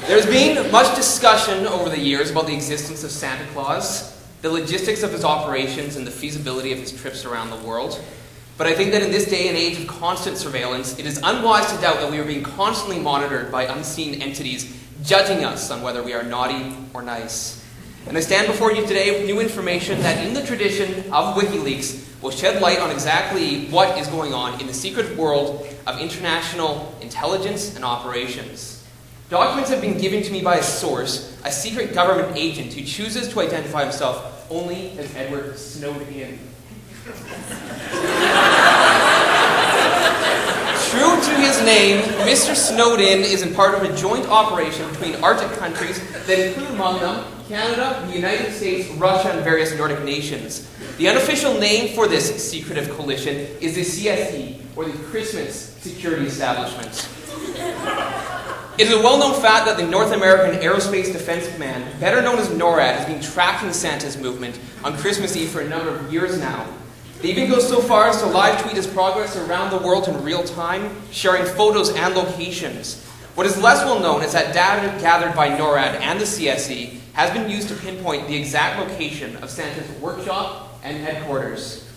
There's been much discussion over the years about the existence of Santa Claus, the logistics of his operations, and the feasibility of his trips around the world. But I think that in this day and age of constant surveillance, it is unwise to doubt that we are being constantly monitored by unseen entities judging us on whether we are naughty or nice. And I stand before you today with new information that, in the tradition of WikiLeaks, will shed light on exactly what is going on in the secret world of international intelligence and operations. Documents have been given to me by a source, a secret government agent who chooses to identify himself only as Edward Snowden. True to his name, Mr. Snowden is in part of a joint operation between Arctic countries that include among them Canada, the United States, Russia, and various Nordic nations. The unofficial name for this secretive coalition is the CSE, or the Christmas Security Establishment. It is a well-known fact that the North American Aerospace Defense Command, better known as NORAD, has been tracking Santa's movement on Christmas Eve for a number of years now. They even go so far as to live tweet his progress around the world in real time, sharing photos and locations. What is less well known is that data gathered by NORAD and the CSE has been used to pinpoint the exact location of Santa's workshop and headquarters.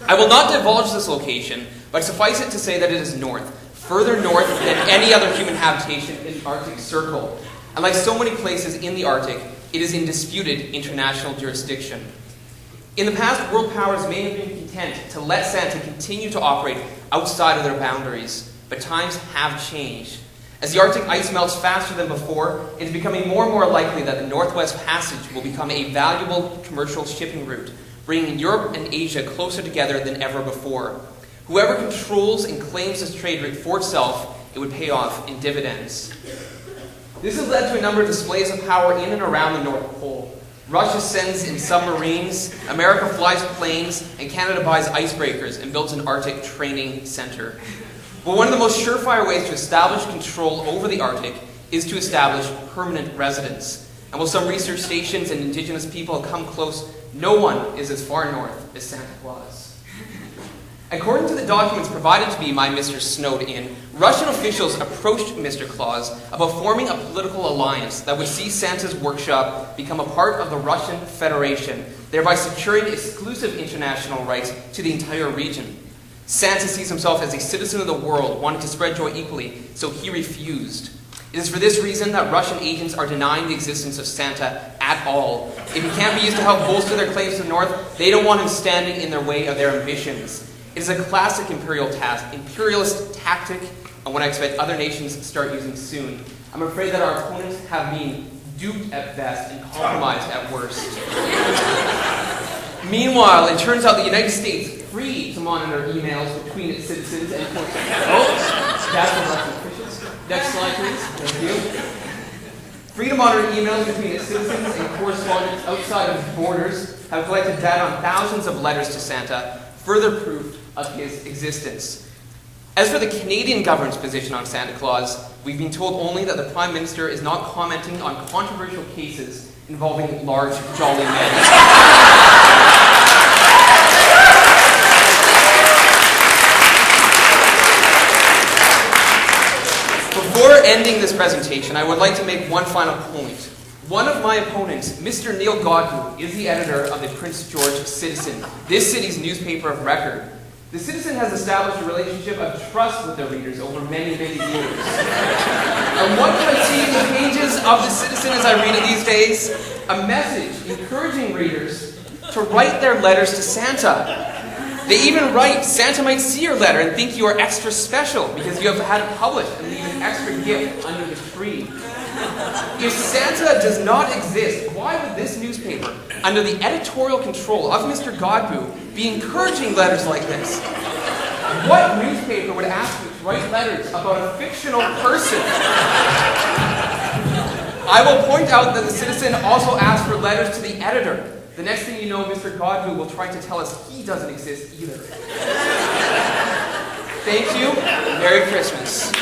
I will not divulge this location, but suffice it to say that it is north, further north than any other human habitation in the Arctic Circle. And like so many places in the Arctic, it is in disputed international jurisdiction. In the past, world powers may have been content to let Santa continue to operate outside of their boundaries, but times have changed. As the Arctic ice melts faster than before, it is becoming more and more likely that the Northwest Passage will become a valuable commercial shipping route, bringing Europe and Asia closer together than ever before. Whoever controls and claims this trade route for itself, it would pay off in dividends. This has led to a number of displays of power in and around the North Pole. Russia sends in submarines, America flies planes, and Canada buys icebreakers and builds an Arctic training center. But one of the most surefire ways to establish control over the Arctic is to establish permanent residence. And while some research stations and indigenous people have come close, no one is as far north as Santa Claus. According to the documents provided to me by Mr. Snowden, Russian officials approached Mr. Claus about forming a political alliance that would see Santa's workshop become a part of the Russian Federation, thereby securing exclusive international rights to the entire region. Santa sees himself as a citizen of the world, wanting to spread joy equally, so he refused. It is for this reason that Russian agents are denying the existence of Santa at all. If he can't be used to help bolster their claims to the north, they don't want him standing in their way of their ambitions. It is a classic imperialist tactic, and one I expect other nations to start using soon. I'm afraid that our opponents have been duped at best and compromised at worst. Meanwhile, it turns out the United States, free to monitor emails between its citizens and that's the Russian officials. Next slide, please. Thank you. Free to monitor emails between its citizens and correspondents outside of its borders have collected data on thousands of letters to Santa, further proof of his existence. As for the Canadian government's position on Santa Claus, we've been told only that the Prime Minister is not commenting on controversial cases involving large, jolly men. Before ending this presentation, I would like to make one final point. One of my opponents, Mr. Neil Godbout, is the editor of the Prince George Citizen, this city's newspaper of record. The Citizen has established a relationship of trust with their readers over many, many years. And what do I see in the pages of the Citizen as I read it these days? A message encouraging readers to write their letters to Santa. They even write, Santa might see your letter and think you are extra special because you have had it published and leave an extra gift under the tree. If Santa does not exist, why would this newspaper, under the editorial control of Mr. Godbout, be encouraging letters like this? What newspaper would ask you to write letters about a fictional person? I will point out that the Citizen also asked for letters to the editor. The next thing you know, Mr. Godbout will try to tell us he doesn't exist either. Thank you. Merry Christmas.